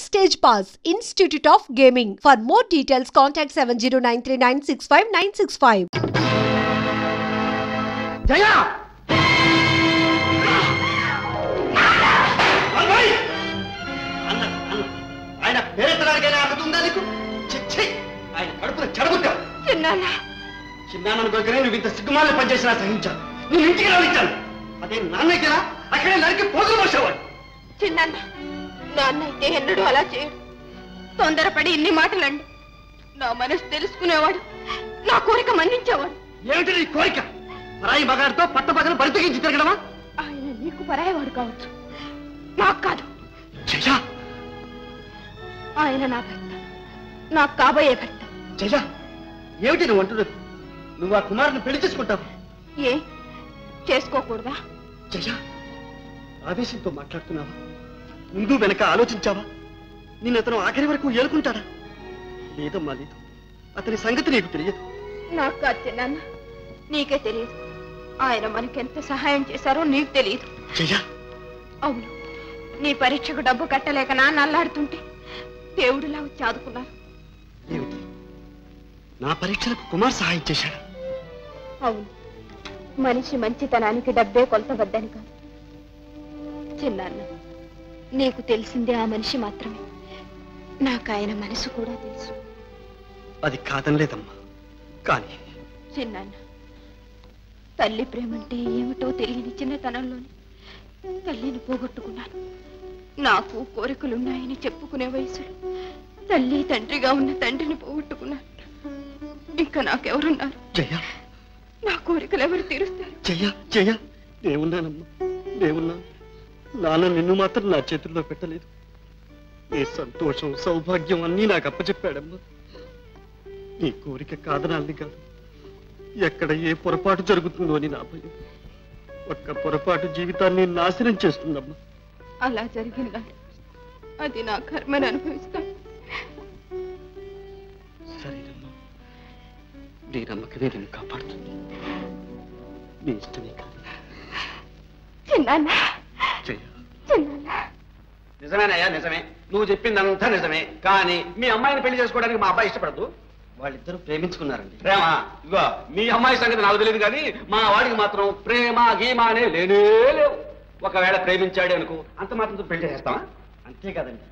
Backstage Pass, Institute of Gaming. For more details, contact 7093965965. Jaya! ఆయన పేరెత్తడానికైనా అర్హత ఉందా నీకు? చిచ్చి, ఆయన కడుపున చెడబుట్టావు. చిన్నాన్న దగ్గరే నువ్వు ఇంత సిగ్గుమాలను పనిచేసినా సహించాను. నేను ఇంటికి రానిచ్చాను. అదే నాన్నకిరా అక్కడే నరికి పోగులు పోసేవాడు. చిన్నాన్న నాన్న అయితే ఎన్నడూ అలా చేయడు. తొందరపడి ఇన్ని మాటలండి. నా మనసు తెలుసుకునేవాడు, నా కోరిక మన్నించేవాడు. ఏమిటి నీ కోరిక? పరాయి మగాడితో పట్టపగలు బరితెగించి తిరగడమా? ఆయన నీకు పరాయవాడు కావచ్చు, నాకు కాదు. జయ, ఆయన నా భర్త, నాకు కాబోయే భర్త. జయ, ఏమిటి నువ్వు అంటున్నది? నువ్వు ఆ కుమారుని పెళ్లి చేసుకుంటావు? ఏ చేసుకోకూడదా? జయ, ఆవేశంతో మాట్లాడుతున్నావా? ముందు వెనక ఆలోచించావా? నిన్ను అతను ఆఖరి వరకు ఏలుకుంటాడా? లేదమ్మా, లేదు. అతని సంగతి నీకు తెలియదు. నాకు కాదు చిన్నాన్న, నీకే తెలియదు. ఆయన మనకెంత సహాయం చేశారో నీకు తెలియదు. జయ, అవును, నీ పరీక్షకు డబ్బు కట్టలేక నాన్న అల్లాడుతుంటే దేవుడిలా వచ్చి ఆదుకున్నారు. ఏమిటి, నా పరీక్షలకు కుమార్ సహాయం చేశాడు? అవును, మనిషి మంచితనానికి డబ్బే కొలతవద్దని కాదు చిన్నాన్న. నీకు తెలిసిందే ఆ మనిషి మాత్రమే. నాకు ఆయన మనసు కూడా తెలుసు. అది కాదనలేదమ్మా, కానీ చిన్నాన్న, తల్లి ప్రేమంటే ఏమిటో తెలియని చిన్నతనంలోనే తల్లిని పోగొట్టుకున్నాను. నాకు కోరికలున్నాయని చెప్పుకునే వయసులో తల్లి తండ్రిగా ఉన్న తండ్రిని పోగొట్టుకున్నాను. ఇంకా నాకెవరున్నారు? జయ, నా కోరికలు ఎవరు తీరుస్తారు? జయ, జయ, నేనున్నానమ్మా, నేనున్నాను. నాన్న నిన్ను మాత్రం నా చేతుల్లో పెట్టలేదు. నీ సంతోషం, సౌభాగ్యం అన్నీ నాకు అప్పచెప్పాడమ్మా. నీ కోరిక కాదనాలని కాదు, ఎక్కడ ఏ పొరపాటు జరుగుతుందో అని నా భయం. ఒక్క పొరపాటు జీవితాన్ని నాశనం చేస్తుందమ్మా. అలా జరిగిందా? అది నా కర్మని అనుభవిస్తాను. సరేనమ్మా, నీ నమ్మకమే నేను కాపాడుతుంది. నీ ఇష్టమే కాదు. చిన్నాన్న, జయ, చిన్నాన్న, నిజమేనయ్యా, నిజమే. నువ్వు చెప్పిందంతా నిజమే. కానీ మీ అమ్మాయిని పెళ్లి చేసుకోవడానికి మా అబ్బాయి ఇష్టపడదు. వాళ్ళిద్దరూ ప్రేమించుకున్నారండి. ప్రేమ? ఇగో మీ అమ్మాయి సంగతి నాకు తెలియదు, కానీ మా వాడికి మాత్రం ప్రేమ గీమ అనే లేనే లేవు. ఒకవేళ ప్రేమించాడు అనుకో, అంత మాత్రం పెళ్లి చేస్తావా? అంతేకాదండి,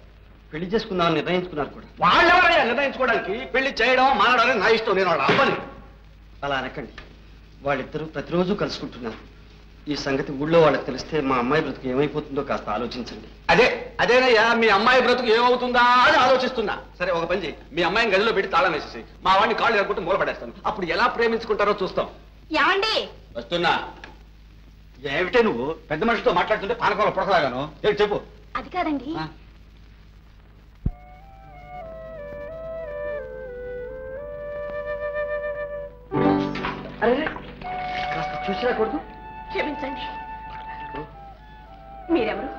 పెళ్లి చేసుకుందామని నిర్ణయించుకున్నారు కూడా. వాళ్ళెవరయ్యా నిర్ణయించుకోవడానికి? పెళ్లి చేయడం మానడం నా ఇష్టం, నేను వాళ్ళ అవ్వని. అలా అనకండి, వాళ్ళిద్దరూ ప్రతిరోజు కలుసుకుంటున్నారు. ఈ సంగతి ఊళ్ళో వాళ్ళకి తెలిస్తే మా అమ్మాయి బ్రతుకు ఏమైపోతుందో కాస్త ఆలోచించండి. అదేనయ్యా, మీ అమ్మాయి బ్రతుకు ఏమవుతుందా అని ఆలోచిస్తున్నా. సరే, ఒక పని చేయి, మీ అమ్మాయిని గదిలో పెట్టి తాళం వేసేసి మా వాడిని కాళ్ళు ఎరగొట్టి మూలపడేస్తాను. అప్పుడు ఎలా ప్రేమించుకుంటారో చూస్తాం. ఏమండి? వస్తున్నా. ఏమిటే నువ్వు పెద్ద మనిషితో మాట్లాడుతుంటే పానకంలో పొడకలాగాను? ఏంటి చెప్పు. అది కాదండి, అరే, కాస్త చూసి రాకూడదు? క్షమించండి. మీరెవరు?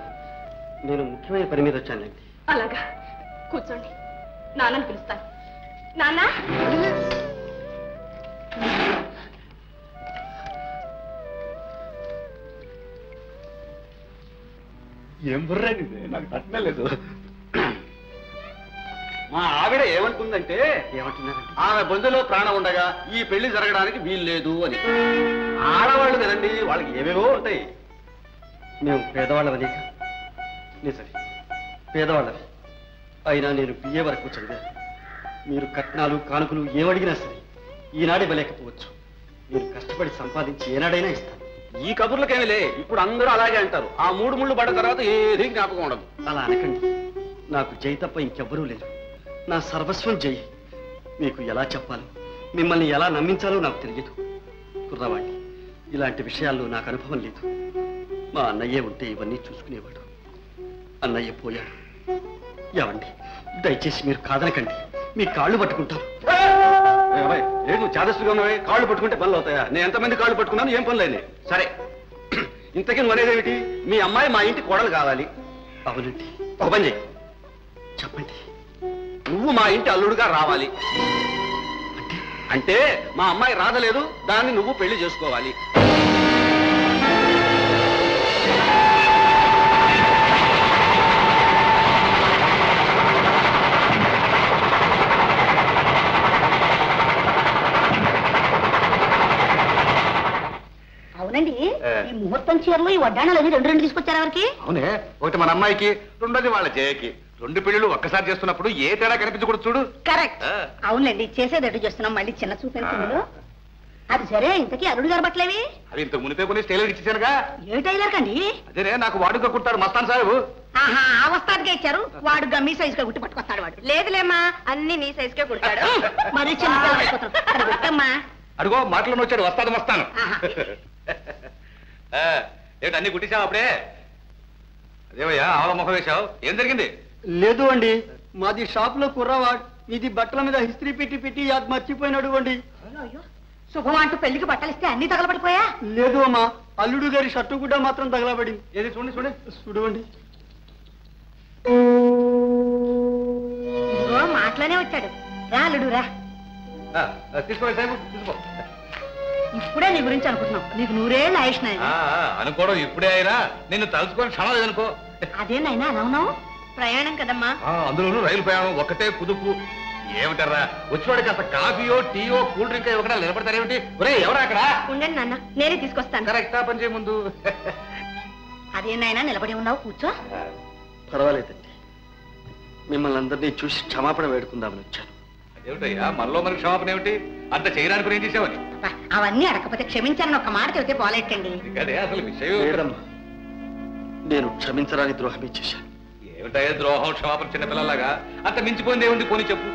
నేను ముఖ్యమైన పని మీద వచ్చానండి. అలాగా, కూర్చోండి. నాన్నని పిలుస్తాను. నాన్న, ఏం బుర్రండి, నాకు తట్టలేదు. మా ఆవిడ ఏమంటుందంటే, ఏమంటున్నారండి? ఆమె బొందులో ప్రాణం ఉండగా ఈ పెళ్లి జరగడానికి వీల్లేదు అని. ఆడవాళ్ళు కదండి, వాళ్ళకి ఏవేవో ఉంటాయి. మేము పేదవాళ్ళవని. నిజమే, పేదవాళ్ళవి. అయినా నేను బిఏ వరకు చదివాను. మీరు కట్నాలు కానుకలు ఏమడిగినా సరే ఈనాడు ఇవ్వలేకపోవచ్చు. మీరు కష్టపడి సంపాదించి ఏనాడైనా ఇస్తాను. ఈ కబుర్లకేమిలే, ఇప్పుడు అందరూ అలాగే అంటారు. ఆ 3 ముళ్ళు పడ్డ తర్వాత ఏది జ్ఞాపకం ఉండదు. అలా అనకండి. నాకు జై తప్ప ఇంకెవ్వరూ లేరు. నా సర్వస్వం జై. మీకు ఎలా చెప్పాలో, మిమ్మల్ని ఎలా నమ్మించాలో నాకు తెలియదు. కుర్రవాణ్ణి, ఇలాంటి విషయాల్లో నాకు అనుభవం లేదు. మా అన్నయ్యే ఉంటే ఇవన్నీ చూసుకునేవాడు. అన్నయ్య పోయాడు. ఏమండి, దయచేసి మీరు కాదనకండి, మీ కాళ్ళు పట్టుకుంటారు. ఏ నువ్వు చాదస్తుగా ఉన్నావే, కాళ్ళు పట్టుకుంటే పనులు అవుతాయా? నేను ఎంతమంది కాళ్ళు పట్టుకున్నాను, ఏం పనులు అయినాయి? సరే, ఇంతకీ నువ్వు అనేదేమిటి? మీ అమ్మాయి మా ఇంటి కోడలు కావాలి. అవునండి. ఒక పని చెయ్యి, చెప్పండి. నువ్వు మా ఇంటి అల్లుడుగా రావాలి. అంటే మా అమ్మాయి రాదలేదు, దాన్ని నువ్వు పెళ్లి చేసుకోవాలి. మొత్తం చీరలు ఈ వడ్డాణాలు అవి రెండు తీసుకొచ్చారు ఎవరికి? అవునే, ఒకటి మన అమ్మాయికి, రెండోది వాళ్ళ జయకి. రెండు పెళ్లిళ్ళు ఒక్కసారి చేస్తున్నప్పుడు ఏ తేడా కనిపించకూడదు చూడు. కరెక్ట్. అవునండి, చేసేదట్టు చేస్తున్నాం. మళ్ళీ చిన్న చూపించు. అది సరే, ఇంతకీ అల్లుడు గారు బట్టలేవి? అవి ఇంతకు మునిపే కొన్ని టైలర్ ఇచ్చేసానుగా. ఏ టైలర్ కండి? అదేనే, నాకు వాడుగా కుట్టాడు మస్తాన్ సాహెబు. ఆహా, ఆ వస్తానికే ఇచ్చారు. వాడు మీ సైజ్ గా కుట్టి పట్టుకొస్తాడు. వాడు లేదులేమ్మా, అన్ని నీ సైజ్ కే కుడతాడు. మరి చిన్న అడుగో మాటలను వచ్చాడు, వస్తాను వస్తాను. ఏమిటి అన్ని కుట్టించావు అప్పుడే? అదేవయ్యా ఆవ ముఖం వేశావు, ఏం జరిగింది? లేదు అండి, మాది షాప్ లో కుర్రవాడు ఇది బట్టల మీద హిస్త్రీ పెట్టి పెట్టి అది మర్చిపోయినాడు అండి. శుభం అంటూ పెళ్లికి బట్టలు ఇస్తే అన్ని తగలబడిపోయా? లేదు అమ్మా, అల్లుడు గారి షర్టు కూడా మాత్రం తగలబడింది. ఏది చూడండి చూడండి చూడండి. మాటలోనే వచ్చాడు. రా అల్లుడు రా. తీసుకోండి సాహెబు, తీసుకో. ఇప్పుడే నీ గురించి అనుకుంటున్నావు. నీకు నూరేళ్ళు ఆయుష్ నాయన. అనుకోవడం ఇప్పుడే అయినా నిన్ను తలుచుకొని క్షణం లేదనుకో. అదేనైనా అనవునావు, ప్రయాణం కదమ్మా. అందులోనూ రైలు ప్రయాణం ఒక్కటే కుదుపు. ఏమిటారా వచ్చివాడికి అసలు కాఫీయో టీయో కూల్ డ్రింక్ ఇవ్వకుండా నిలబడతారేమిటి? ఒరే ఎవరా అక్కడ? ఉండండి నాన్న, నేనే తీసుకొస్తాను. కరెక్టా పని చేయ ముందు. అదేనైనా నిలబడి ఉన్నావు, కూర్చో. పర్వాలేదండి, మిమ్మల్ని అందరినీ చూసి క్షమాపణ వేడుకుందామని వచ్చాను. అదేమిటయ్యా మనలో మనకి క్షమాపణ ఏమిటి? అంత చేయడానికి ఏం చేసావని? అవన్నీ అడగకపోతే క్షమించాలని ఒక్క మాట చెబితే పోలేటండి. అదే అసలు విషయం. లేదమ్మా, నేను క్షమించరాని ద్రోహమే చేశాను. ఏమిటయ్యా ద్రోహం, క్షమాపణ చిన్నపిల్లలాగా? అంత మించిపోయింది ఏముంది? పోనీ చెప్పు.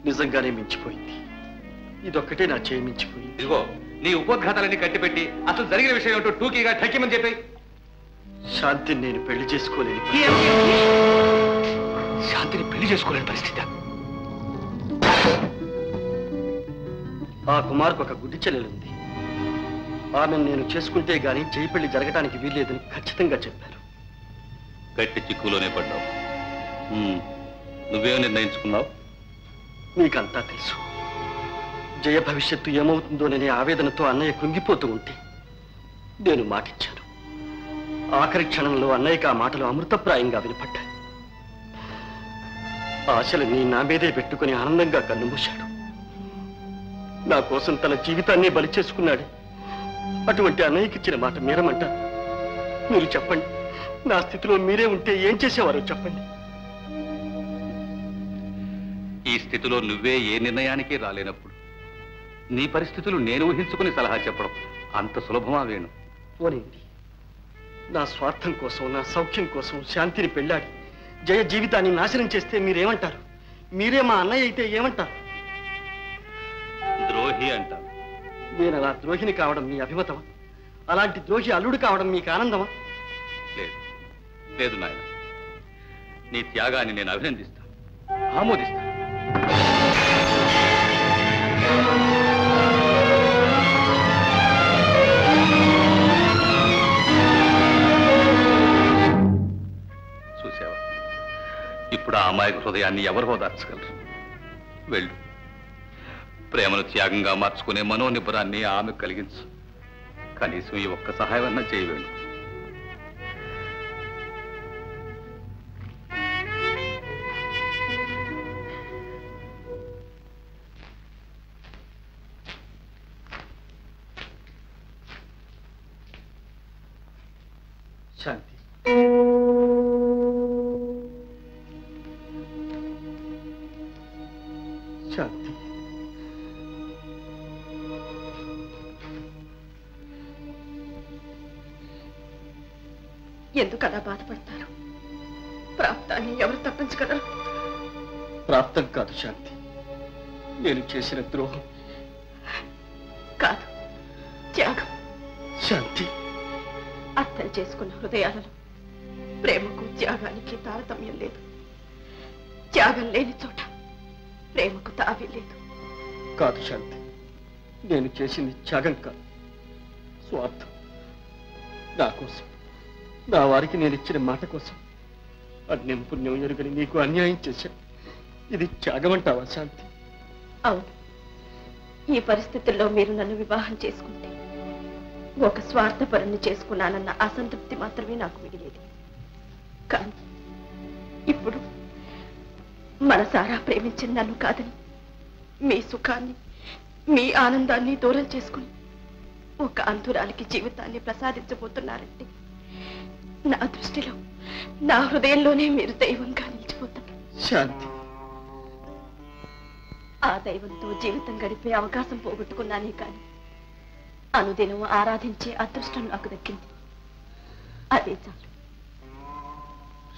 నిజంగానే మించిపోయింది. ఇదొక్కటే నా చేయి మించిపోయింది. ఇదిగో నీ ఉపోద్ఘాతాలన్నీ కట్టిపెట్టి అసలు జరిగిన విషయం ఏమిటో టూకీగా ఠక్కిమని చెప్పి. శాంతిని నేను పెళ్లి చేసుకోలేని శాంతిని పెళ్లి చేసుకోలేని పరిస్థితి. ఆ కుమార్కు ఒక గుడ్డి చెల్లెలుంది. ఆమెను నేను చేసుకుంటే గాని చేయి పెళ్లి జరగటానికి వీల్లేదని ఖచ్చితంగా చెప్పారు. గట్టి చిక్కులోనే పడ్డావు. నువ్వేమో నిర్ణయించుకున్నావు? మీకంతా తెలుసు. జయ భవిష్యత్తు ఏమవుతుందోననే ఆవేదనతో అన్నయ్య కృంగిపోతూ ఉంటే నేను మాటిచ్చాను. ఆఖరి క్షణంలో అన్నయ్యకి ఆ మాటలు అమృతప్రాయంగా వినపడ్డాయి. ఆశలని నా మీదే పెట్టుకుని ఆనందంగా కన్నుమూశాడు. నా కోసం తన జీవితాన్ని బలి చేసుకున్నాడు. అటువంటి అన్నయ్యకిచ్చిన మాట మీరమంటారు? మీరు చెప్పండి, నా స్థితిలో మీరే ఉంటే ఏం చేసేవారో చెప్పండి. ఈ స్థితిలో నువ్వే ఏ నిర్ణయానికి రాలేనప్పుడు నీ పరిస్థితులు నేను ఊహించుకుని సలహా చెప్పడం అంత సులభమా వేణు? పోనింది, నా స్వార్థం కోసం, నా సౌఖ్యం కోసం శాంతిని పెళ్ళాడి జయ జీవితాన్ని నాశనం చేస్తే మీరేమంటారు? మీరే మా అన్నయ్య అయితే ఏమంటారు? ద్రోహి అంటారు. నేను అలా ద్రోహిని కావడం మీ అభిమతమా? అలాంటి ద్రోహి అల్లుడు కావడం మీకు ఆనందమా? లేదు లేదు నాయన, నీ త్యాగాన్ని నేను అభినందిస్తాను, ఆమోదిస్తాను. చూసావా, ఇప్పుడు ఆ అమాయక హృదయాన్ని ఎవరు ఓదార్చగలరు? వెళ్ళు, ప్రేమను త్యాగంగా మార్చుకునే మనోనిబ్బరాన్ని ఆమె కలిగించు. కనీసం ఈ ఒక్క సహాయం అన్నా చేయవేణు. శాంతి, శాంతి, ఎందుకు అలా బాధపడతారు? ప్రాప్తాన్ని ఎవరు తప్పించగలరు? ప్రాప్తం కాదు శాంతి, నేను చేసిన ద్రోహం. కాదు, త్యాగం. శాంతి, అర్థం చేసుకున్న హృదయాలలో ప్రేమకు త్యాగానికి తారతమ్యం లేదు. త్యాగం లేని చోట ప్రేమకు తావి లేదు. కాదు శాంతి, నేను చేసింది త్యాగం కాదు, స్వార్థం. నా కోసం, నా వారికి నేను ఇచ్చిన మాట కోసం అన్యం పుణ్యం ఎరుగని నీకు అన్యాయం చేశాను. ఇది త్యాగం అంటావా శాంతి? అవును, ఈ పరిస్థితుల్లో మీరు నన్ను వివాహం చేసుకుంటే ఒక స్వార్థపరుణ్ణి చేసుకున్నానన్న అసంతృప్తి మాత్రమే నాకు మిగిలేది. కానీ ఇప్పుడు మనసారా ప్రేమించిన నన్ను కాదని మీ సుఖాన్ని, మీ ఆనందాన్ని దూరం చేసుకుని ఒక అంధురాలికి జీవితాన్ని ప్రసాదించబోతున్నారంటే నా దృష్టిలో నా హృదయంలోనే మీరు దైవంగా నిలిచిపోతారు. శాంతి, ఆ దైవంతో జీవితం గడిపే అవకాశం పోగొట్టుకున్నానే కానీ అనుదినం ఆరాధించే అదృష్టం నాకు దక్కింది. అదే చాలు.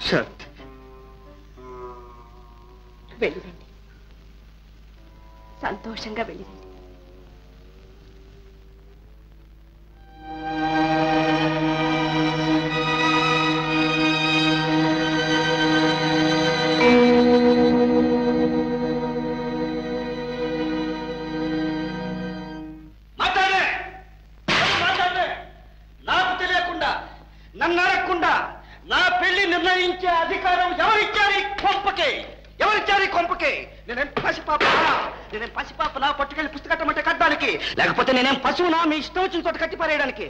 శాంతి, వెళ్ళిరండి, సంతోషంగా వెళ్ళిరండి. నాకు తెలియకుండా నన్ను అడగకుండా నా పెళ్లి నిర్ణయించే అధికారం ఎవరిచ్చారు కొంపకే? ఎవరిచ్చారు కొంపకే? నేనేం పసిపాపనా పట్టుకెళ్ళి పుస్తకట్టమంటే కట్టడానికి? లేకపోతే నేనేం పశువునా మీ ఇష్టం వచ్చిన చోట కట్టి పారేయడానికి?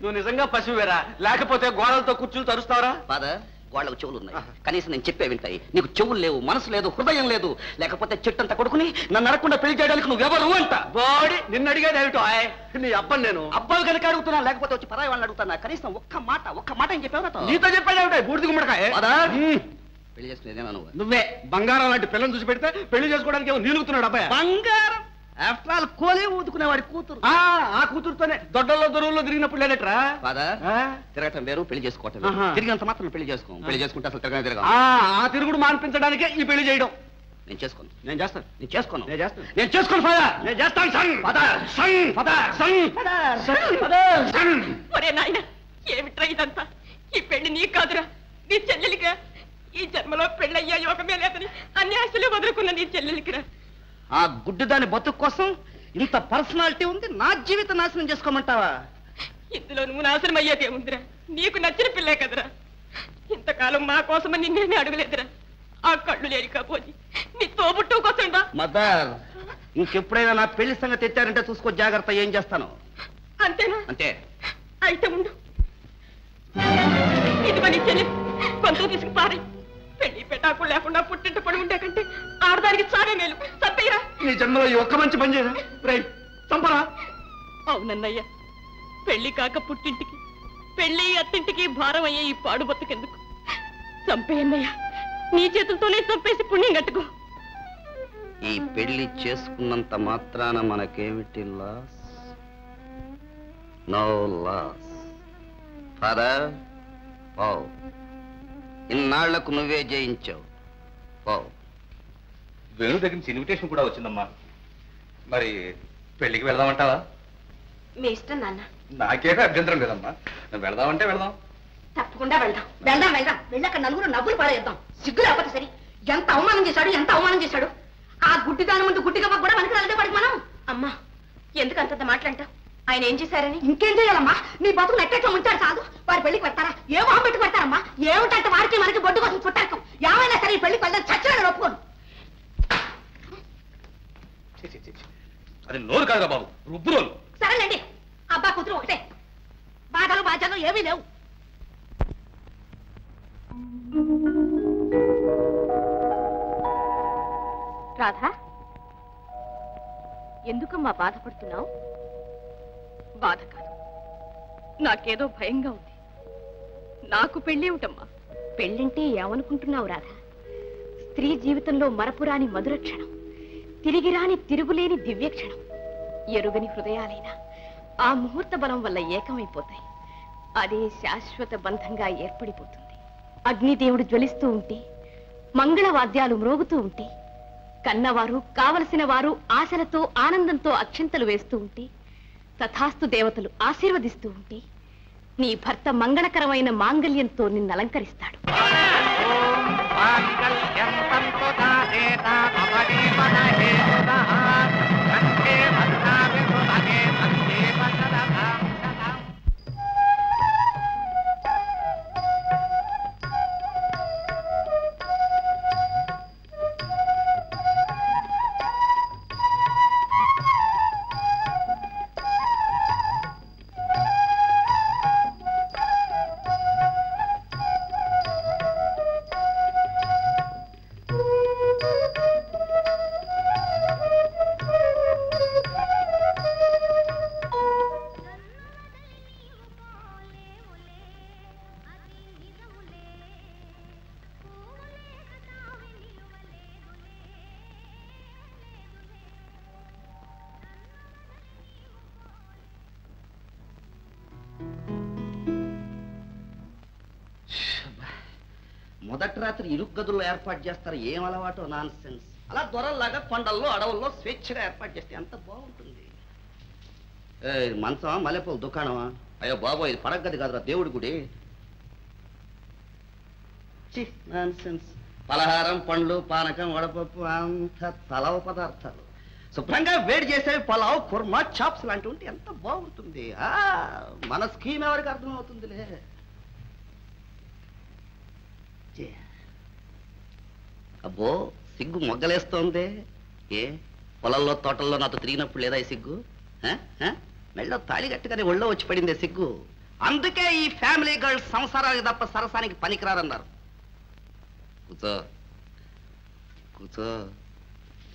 నువ్వు నిజంగా పశువువేరా? లేకపోతే గోడలతో కూర్చుని తరుస్తావరా? ఫాదర్, వాళ్ళకు చెవులు ఉన్నాయి, కనీసం నేను చెప్పే వింటాయి. నీకు చెవులు లేవు, మనసు లేదు, హృదయం లేదు. లేకపోతే చెట్టంతా కొడుకుని నన్ను అడగకుండా పెళ్లి చేయడానికి నువ్వెవరు అంట? బాడీ నిన్ను అడిగేది ఏమిటో? నీ అబ్బని నేను అబ్బాయి కనుక అడుగుతున్నా, లేకపోతే వచ్చి పరాయి వాళ్ళని అడుగుతున్నా. కనీసం ఒక్క మాట ఏం చెప్పావు? నీతో చెప్పేది ఏమిటో? బూడిద గుమ్మడికాయ. పెళ్లి చేసుకునేదేనా నువ్వు? నువ్వే బంగారం లాంటి పిల్లని చూసి పెడితే పెళ్లి చేసుకోవడానికి ఏమో నీలుగుతున్నాడు అబ్బాయి. బంగారం? ఆఫ్టర్ ఆల్ కోలే ఊదుకునేవాడి కూతురు. ఆ కూతురుతోనే దొడ్డల్లో దొరువుల్లో తిరిగినప్పుడు లేనట్రా? ఫాదర్, తిరగటం వేరు, పెళ్లి చేసుకోవటం. తిరిగినంత మాత్రం పెళ్లి చేసుకో. పెళ్లి చేసుకుంటే అసలు తిరగ ఆ తిరుగుడు మానిపించడానికే ఈ పెళ్లి చేయడం. నేను చేసుకోను. నేను చేస్తాను. నేను చేసుకోను. నేను చేసుకోను ఫాదర్. నేను చేస్తాను. సంగ్ ఫాదర్, సంగ్ ఫాదర్, సంగ్ ఫాదర్, సంగ్. ఒరే నాయన, ఏమిట్రా ఇదంతా? ఈ పెళ్లి నీ కాదురా, నీ చెల్లెలిగా. ఈ జన్మలో పెళ్ళయ్యా యోగమే లేదని అన్ని ఆశలు వదులుకున్న నీ చెల్లెలికిరా. ఆ గుడ్డిదాని బతుకు కోసం ఇంత పర్సనాలిటీ ఉంది, నా జీవితం నాశనం చేసుకోమంటావా? ఇందులో నువ్వు నాశనం అయ్యేదేముందిరా? నీకు నచ్చిన పిల్లే కదరా. ఇంతకాలం మా కోసమని నిన్నేనే అడగలేదురా. ఆ కళ్ళు లేని కాపోయి నీ తోబుట్టు కోసం రా. మదర్, ఇంకెప్పుడైనా నా పెళ్లి సంగతి తెచ్చారంటే చూసుకో జాగ్రత్త. ఏం చేస్తాను? అంతేనా? అంతే. అయితే ఉండు, ఇది నీ చెల్లి కొంత తీసుకు పారి. పెళ్లి పెటాకులు లేకుండా పుట్టింట పడి ఉండే కంటే ఆడదానికి చావే మేలు. తప్పయ్యరా. నీ జన్మలో ఈ ఒక్క మంచి పని చేయరా? చంపరా? అవునన్నయ్య, పెళ్లి కాక పుట్టింటికి, పెళ్లి అత్తింటికి భారం అయ్యే ఈ పాడు బతుకెందుకు? చంపేయన్నయ్య, నీ చేతులతోనే చంపేసి పుణ్యం కట్టుకో. ఈ పెళ్లి చేసుకున్నంత మాత్రాన మనకేమిటి లాస్? No loss. ఫాదర్, ఓ ఇన్నాళ్లకు నువ్వే జయించావు. ఓ వేణు దగ్గర నుంచి ఇన్విటేషన్ కూడా వచ్చిందమ్మా. మరి పెళ్లికి వెళదామంటావా? మీ ఇష్టం నాన్న. నాకేగా అభ్యంతరం లేదమ్మా. నువ్వు వెళదామంటే వెళదాం. తప్పకుండా వెళ్దాం. వెళ్దాం వెళ్దాం. వెళ్ళాక నలుగురు నవ్వులు పారేద్దాం. సిగ్గు లేకపోతే సరి. ఎంత అవమానం చేశాడు. ఆ గుడ్డి దాని ముందు గుడ్డిగా కూడా మనకి రాలేదే పడికి మనం. అమ్మా, ఎందుకు అంతంత మాట్లాంటావు? ఆయన ఏం చేశారని? ఇంకేం చేయాలమ్మా? నీ బతుకు నెట్టేట్లో ఉంచాడు సాగు. వారి పెళ్లికి పెడతారా? ఏ మొహం పెట్టి పెడతారమ్మా? ఏమిటంటే వారికి మనకి బొడ్డు కోసం చుట్టాకం. ఏమైనా సరే ఈ పెళ్లికి వెళ్దాం. చచ్చిన ఒప్పుకోను. అది నోరు కాదురా బాబు, రుబ్బురోలు. సరేనండి, అబ్బా కూతురు ఒకటే. బాధలు ఏమీ లేవు. రాధా, ఎందుకమ్మా బాధపడుతున్నావు? బాధ కాదు, నాకేదో భయంగా ఉంది. నాకు పెళ్ళేమిటమ్మా? పెళ్ళంటే ఏమనుకుంటున్నావు రాధా? స్త్రీ జీవితంలో మరపురాని మధుర క్షణం, తిరిగిరాని తిరుగులేని దివ్యక్షణం. ఎరుగని హృదయాలైనా ఆ ముహూర్త బలం వల్ల ఏకమైపోతాయి. అదే శాశ్వత బంధంగా ఏర్పడిపోతుంది. అగ్నిదేవుడు జ్వలిస్తూ ఉంటే, మంగళవాద్యాలు మ్రోగుతూ ఉంటే, కన్నవారు కావలసిన వారు ఆశలతో ఆనందంతో అక్షంతలు వేస్తూ ఉంటే, తథాస్తు దేవతలు ఆశీర్వదిస్తూ ఉంటే, నీ భర్త మంగళకరమైన మాంగళ్యంతో నిన్ను అలంకరిస్తాడు. మొదటి రాత్రి ఇరుకు గదుల్లో ఏర్పాటు చేస్తారు, ఏం అలవాటు నాన్ సెన్స్. అలా దొరల్లాగా కొండల్లో అడవుల్లో స్వేచ్ఛగా ఏర్పాటు చేస్తే ఎంత బాగుంటుంది. మంచమా మల్లెపూల దుకాణమా? అయ్యో బాబో, ఇది పడగది కాదురా, దేవుడి గుడి. Non sense. పలహారం, పండ్లు, పానకం, వడపప్పు, అంత తలవ పదార్థాలు. శుభ్రంగా వేడి చేసే పలావ్, కుర్మా, చాప్స్ లాంటివి ఉంటే ఎంత బాగుంటుంది. మన స్కీమ్ ఎవరికి అర్థమవుతుందిలే. అబ్బో, సిగ్గు మొగ్గలేస్తోంది. ఏ పొలంలో తోటల్లో నాతో తిరిగినప్పుడు లేదా ఈ సిగ్గు? మెళ్ళో తాళి కట్టుగానే ఒళ్ళో వచ్చి పడిందే సిగ్గు. అందుకే ఈ ఫ్యామిలీ గర్ల్స్ సంసారానికి తప్ప సరసానికి పనికిరారన్నారు. కూర్చో కూర్చో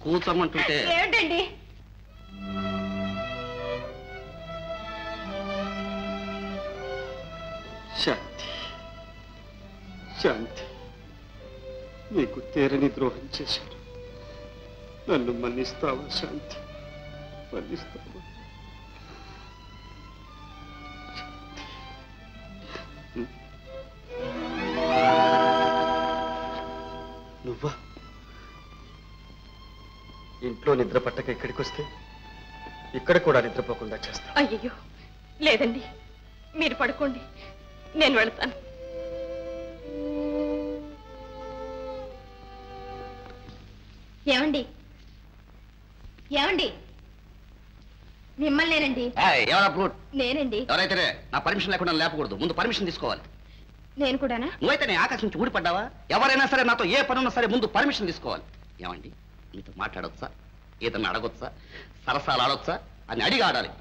కూర్చోమంటుంటే. ఏంటండి? శాంతి, శాంతి, నీకు తీరని ద్రోహం చేశాను. నన్ను మన్నిస్తావా శాంతి? మన్నిస్తావా? నువ్వా? ఇంట్లో నిద్ర పట్టక ఇక్కడికి వస్తే ఇక్కడ కూడా నిద్రపోకుండా చేస్తా. అయ్యో లేదండి, మీరు పడుకోండి, నేను వెళ్తాను. ఏమండి? ఏమండి? మిమ్మల్నేనండి. నేనండి. ఎవరైతే నా పర్మిషన్ లేకుండా లేపకూడదు, ముందు పర్మిషన్ తీసుకోవాలి. నేను కూడానా? నువ్వైతే నేను ఆకాశం నుంచి ఊడిపడ్డావా? ఎవరైనా సరే నాతో ఏ పనున్నా సరే ముందు పర్మిషన్ తీసుకోవాలి. ఏమండి, మీతో మాట్లాడొచ్చా, ఏదన్నా అడగొచ్చా, సరసాలు ఆడొచ్చా అని అడిగి ఆడాలి.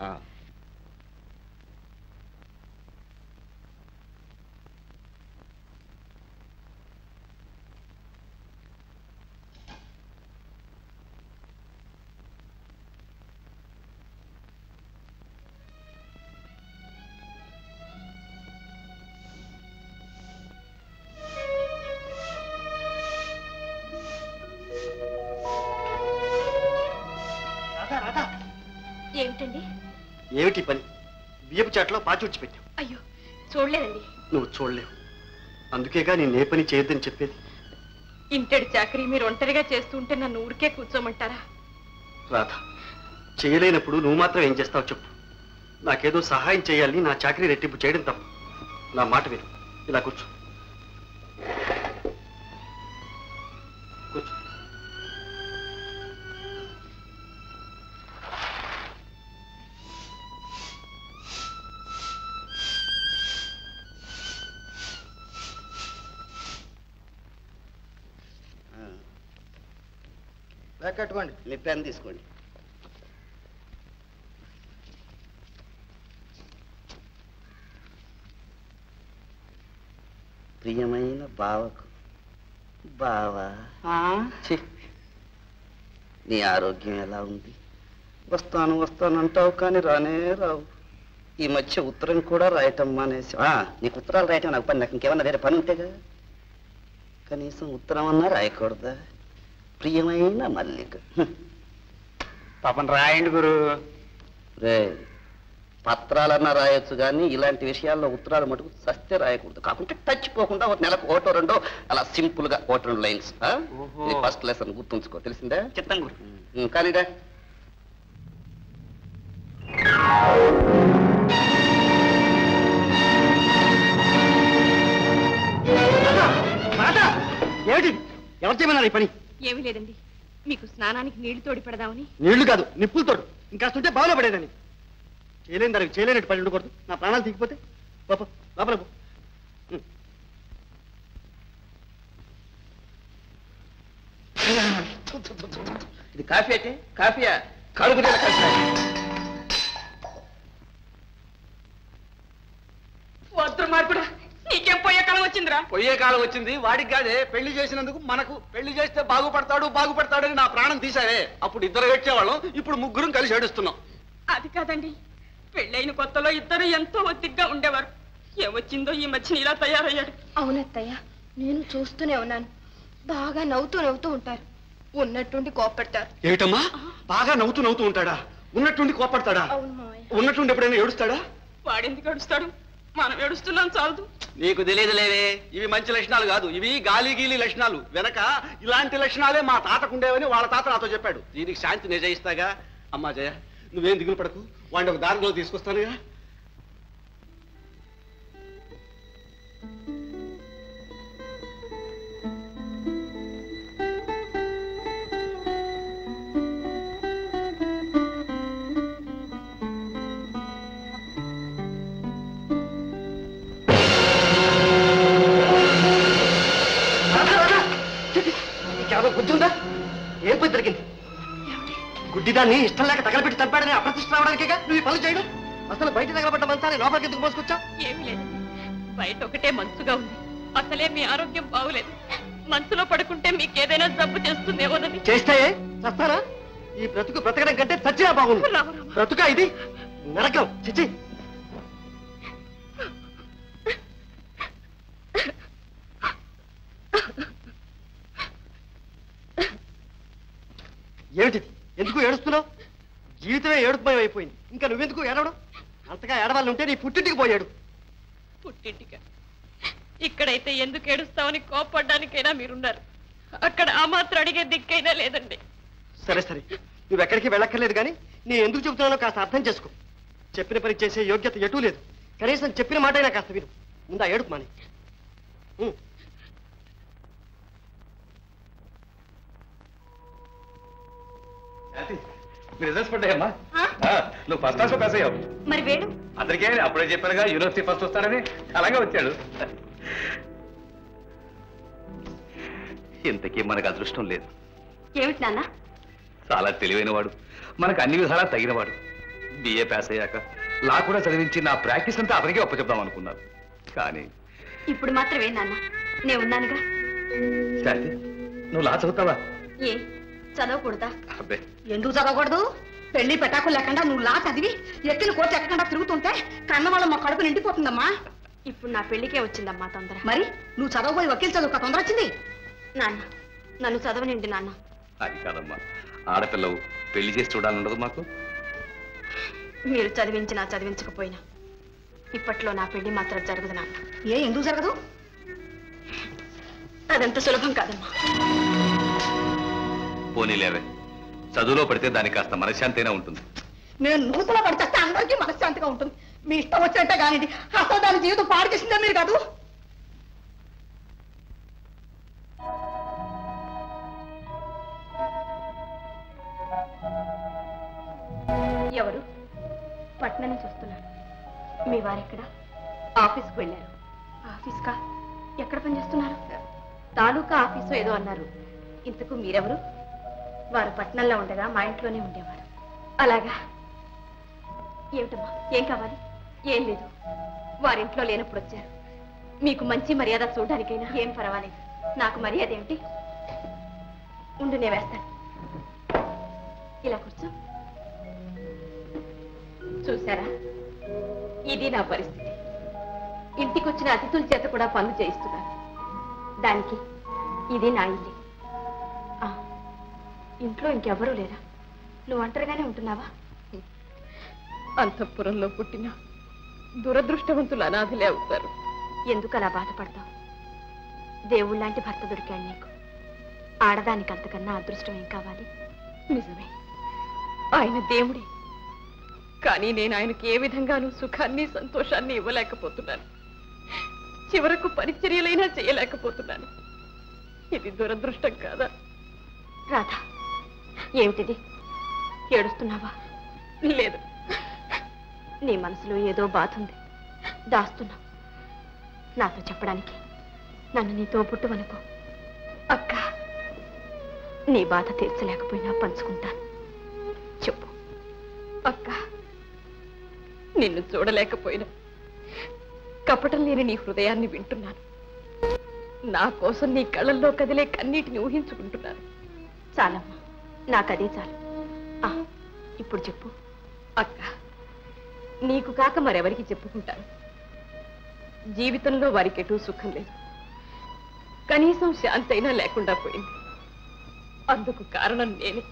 ఏమిటండి? ఏమిటి పని? బియ్యపు చాట్లో పాచి పెట్టావు. అయ్యో చూడలేదండి. నువ్వు చూడలేవు, అందుకేగా నేను ఏ పని చేయొద్దని చెప్పేది. ఇంటడి చాకరీ మీరు ఒంటరిగా చేస్తుంటే నన్ను ఊరికే కూర్చోమంటారా? రాధ, చేయలేనప్పుడు నువ్వు మాత్రం ఏం చేస్తావు చెప్పు. నాకేదో సహాయం చేయాలని నా చాకరీ రెట్టింపు చేయడం తప్ప. నా మాట విను, ఇలా కూర్చో. కూర్చో. కట్టుకోండి, మీ పెన్ తీసుకోండి. ప్రియమైన బావకు. బావా, నీ ఆరోగ్యం ఎలా ఉంది? వస్తాను వస్తాను అంటావు కానీ రానే రావు. ఈ మధ్య ఉత్తరం కూడా రాయటం మానేసి. నీకు ఉత్తరాలు రాయటం నాకు పని, నాకు ఇంకేమన్నా వేరే పని ఉంటేగా. కనీసం ఉత్తరం అన్నా రాయకూడదా? ప్రియమైన మల్లిక. పాపం రాయండి గురు. రే, పత్రాలన్నా రాయొచ్చు కానీ ఇలాంటి విషయాల్లో ఉత్తరాలు మటుకు సస్తే రాయకూడదు. కాకుంటే టచ్ పోకుండా ఒక నెలకు ఒకటో రెండో అలా సింపుల్ గా ఒకటి రెండు లైన్స్. ఫస్ట్ లెసన్ గుర్తుంచుకో, తెలిసిందా? చిత్తం గురు. కానీరా. ఏమిటి? ఎవరు చేయమన్నారు ఈ పని? ఏమీ లేదండి, మీకు స్నానానికి నీళ్లు తోడి పెడదామని. నీళ్లు కాదు, నిప్పులు తోడు. ఇంకాస్తుంటే బాగా పడేదని. చేయలేని దానికి చేయలేనట్టు పని ఉండకూడదు. నా ప్రాణాలు తీగిపోతే లోపల పో. ఇది కాఫీ అయితే కాఫీయా? కడుపు కాఫీ. వద్దు మార్పుడా, నీకేం పోయే కాలం వచ్చిందిరా? పోయే కాలం వచ్చింది వాడికి కాదే. పెళ్లి చేసినందుకు మనకు. పెళ్లి చేస్తే బాగుపడతాడు అని నా ప్రాణం తీసావే. అప్పుడు ఇద్దరు వచ్చేవాళ్ళం, ఇప్పుడు ముగ్గురం కలిసి ఏడుస్తున్నాం. అది కాదండి, పెళ్ళైన కొత్తలో ఇద్దరు ఎంతో ఒత్తిగ్గా ఉండేవారు. ఏమొచ్చిందో ఈ మధ్యన ఇలా తయారయ్యాడు. అవునత్తయ్య, నేను చూస్తూనే ఉన్నాను. బాగా నవ్వుతూ ఉంటారు, ఉన్నట్టుండి కోపడతారు. ఏమిటమ్మా, బాగా నవ్వుతూ ఉంటాడా? ఉన్నట్టుండి కోపడతాడా? అవును మావయ్య. ఉన్నట్టుండి ఎప్పుడైనా ఏడుస్తాడా? వాడెందుకు ఏడుస్తాడు? మనం ఏడుస్తున్నాం చాలదు. నీకు తెలియదులేవే, ఇవి మంచి లక్షణాలు కాదు, ఇవి గాలి గీలి లక్షణాలు. వెనక ఇలాంటి లక్షణాలే మా తాతకుండేవని వాళ్ళ తాత నాతో చెప్పాడు. దీనికి శాంతి నేను జయిస్తాగా. అమ్మా జయ, నువ్వేం దిగులు పడకు, వాడిని ఒక దారిలో తీసుకొస్తానుగా. గుర్తుందా? ఏం పోయి దొరికింది? గుడ్డిదాన్ని ఇష్టం లేక తగలబెట్టి చంపాడని అప్రతిష్ట రావడానికేగా నువ్వు ఈ పనులు చేయడం. అసలు బయట తగలబడ్డ మంచాన్ని లోపలికి ఎందుకు మోసుకొచ్చావు? ఏమి లేదు, బయట ఒకటే మంచుగా ఉంది. అసలే మీ ఆరోగ్యం బాగులేదు. మంచులో పడుకుంటే మీకేదైనా జబ్బు చేస్తుందేమోనని. చేస్తాయే, చస్తానా? ఈ బ్రతుకు బ్రతకడం కంటే చచ్చినా బాగుంది. బ్రతుక ఇది నరకం. చిచ్చి, ఏమిటిది? ఎందుకు ఏడుస్తున్నావు? జీవితమే ఏడుపుమయం అయిపోయింది, ఇంకా నువ్వెందుకు ఏడవడం? అంతగా ఏడవాళ్ళు ఉంటే నీ పుట్టింటికి పోయాడు. పుట్టింటిక ఇక్కడైతే ఎందుకు ఏడుస్తామని కోపడ్డానికైనా మీరున్నారు. అక్కడ ఆ మాత్రం అడిగే దిక్కైనా లేదండి. సరే సరే, నువ్వెక్కడికి వెళ్ళక్కర్లేదు, కానీ నేను ఎందుకు చెబుతున్నానో కాస్త అర్థం చేసుకో. చెప్పిన పని చేసే యోగ్యత ఎటూ లేదు. కనీసం చెప్పిన మాట అయినా కాస్త విను. ముందా ఏడుపు మాని. రిజల్ట్స్ పడ్డాయమ్మా. నువ్వు ఫస్ట్ క్లాస్ లో పాస్ అయ్యావు. మరి వేడు అందరికీ అప్పుడే చెప్పానుగా యూనివర్సిటీ ఫస్ట్ వస్తాడని. అలాగే వచ్చాడు. ఇంతకీ మనకు అదృష్టం లేదు. ఏమిటి నాన్న? చాలా తెలివైన వాడు, మనకు అన్ని విధాలా తగినవాడు. బిఏ పాస్ అయ్యాక లా కూడా చదివించి నా ప్రాక్టీస్ అంతా అతనికే ఒప్పచెప్దాం అనుకున్నాను. కానీ ఇప్పుడు మాత్రమే నాన్న, నేను ఉన్నానుగా. శాంతి, నువ్వు లా చదువుతావా? ఏ చదవకూడదా? అబ్బే, ఎందుకు చదవకూడదు? పెళ్లి పెటాకులు లేకుండా నువ్వు లా చదివి ఎక్కిన కోర్టు ఎక్కకుండా తిరుగుతుంటే కన్న వాళ్ళ మా కడుపు నిండిపోతుందమ్మా. ఇప్పుడు నా పెళ్లికే వచ్చిందమ్మా తొందర. మరి నువ్వు చదవబోయి వకీలు చదువుక తొందర వచ్చింది. నాన్న, నన్ను చదవనిండి నాన్న. అది కాదమ్మా, ఆడపిల్లవు పెళ్లి చేసి చూడాలన్నది మాకు. మీరు చదివించినా చదివించకపోయినా ఇప్పట్లో నా పెళ్లి మాత్రం జరగదు నాన్న. ఎందుకు జరగదు? అదంత సులభం కాదమ్మా. పోనీలేవే, చదువులో పడితే దానికి కాస్త మనశ్శాంతి అయినా ఉంటుంది. నేను నూతలో పడితే అందరికీ మనశ్శాంతిగా ఉంటుంది. మీ ఇష్టం వచ్చినట్టే కానిది. అసలు దాని జీవితం పాడు చేసిందే మీరు కాదు. ఎవరు? పట్నం నుంచి వస్తున్నారు. మీ వారెక్కడ? ఆఫీస్కి వెళ్ళారు. ఆఫీస్కా? ఎక్కడ పనిచేస్తున్నారు? తాలూకా ఆఫీసు ఏదో అన్నారు. ఇంతకు మీరెవరు? వారు పట్నంలో ఉండగా మా ఇంట్లోనే ఉండేవారు. అలాగా? ఏమిటమ్మా, ఏం కావాలి? ఏం లేదు, వారింట్లో లేనప్పుడు వచ్చారు. మీకు మంచి మర్యాద చూడడానికైనా. ఏం పర్వాలేదు, నాకు మర్యాద ఏమిటి? ఉండు, నేను వేస్తాను. ఇలా కూర్చో. చూసారా, ఇది నా పరిస్థితి. ఇంటికి వచ్చిన అతిథుల చేత కూడా పనులు చేయిస్తున్నాను. దానికి ఇది నా ఇల్లు. ఇంట్లో ఇంకెవరూ లేరా? నువ్వు ఒంటరిగానే ఉంటున్నావా? అంతఃపురంలో పుట్టిన దురదృష్టవంతులు అనాథలే అవుతారు. ఎందుకు అలా బాధపడతావు? దేవుళ్ళలాంటి భర్త దొరికాడు నీకు. ఆడదానికి అంతకన్నా అదృష్టం ఏం కావాలి? నిజమే, ఆయన దేవుడే. కానీ నేను ఆయనకి ఏ విధంగానూ సుఖాన్ని సంతోషాన్ని ఇవ్వలేకపోతున్నాను. చివరకు పరిచర్యలైనా చేయలేకపోతున్నాను. ఇది దురదృష్టం కాదా? రాధా, ఏమిటిది? ఏడుస్తున్నావా? లేదు, నీ మనసులో ఏదో బాధ ఉంది, దాస్తున్నా. నాతో చెప్పడానికి. నన్ను నీతో పుట్టువనుకో. అక్క, నీ బాధ తీర్చలేకపోయినా పంచుకుంటాను. చెప్పు అక్క. నిన్ను చూడలేకపోయినా కపటం లేని నీ హృదయాన్ని వింటున్నాను. నా కోసం నీ కళ్ళల్లో కదిలే కన్నీటిని ఊహించుకుంటున్నాను. చాలమ్మా, నాకదే చాలు. ఇప్పుడు చెప్పు అక్క. నీకు కాక మరెవరికి చెప్పుకుంటాను? జీవితంలో వారికి ఎటూ సుఖం లేదు, కనీసం శాంతి అయినా లేకుండా పోయింది. అందుకు కారణం నేనే.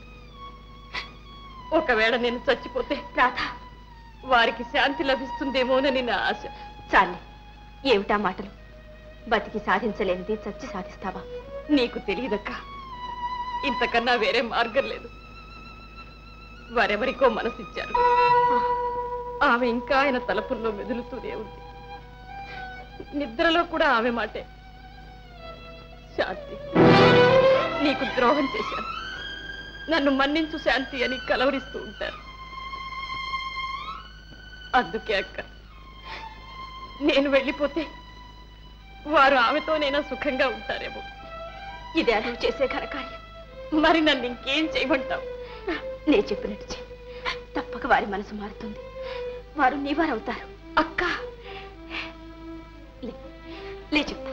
ఒకవేళ నేను చచ్చిపోతే రాధా, వారికి శాంతి లభిస్తుందేమోనని నా ఆశ. చాలే, ఏమిటా మాటలు? బతికి సాధించలేనిది చచ్చి సాధిస్తావా? నీకు తెలియదక్క, ఇంతకన్నా వేరే మార్గం లేదు. వారెవరికో మనసిచ్చారు, ఆమె ఇంకా ఆయన తలపుల్లో మెదులుతూనే ఉంది. నిద్రలో కూడా ఆమె మాటే. శాంతి, నీకు ద్రోహం చేశాను, నన్ను మన్నించు శాంతి అని కలవరిస్తూ ఉంటారు. అందుకే అక్క, నేను వెళ్ళిపోతే వారు ఆమెతోనైనా సుఖంగా ఉంటారేమో. ఇదే నువ్వు చేసే ఘనకార్యం. మరి నన్ను ఇంకేం చేయమంటావు? నేను చెప్పినట్టు చెయ్యి, తప్పక వారి మనసు మారుతుంది, వారు నీవారవుతారు. అక్క లే చెప్తా.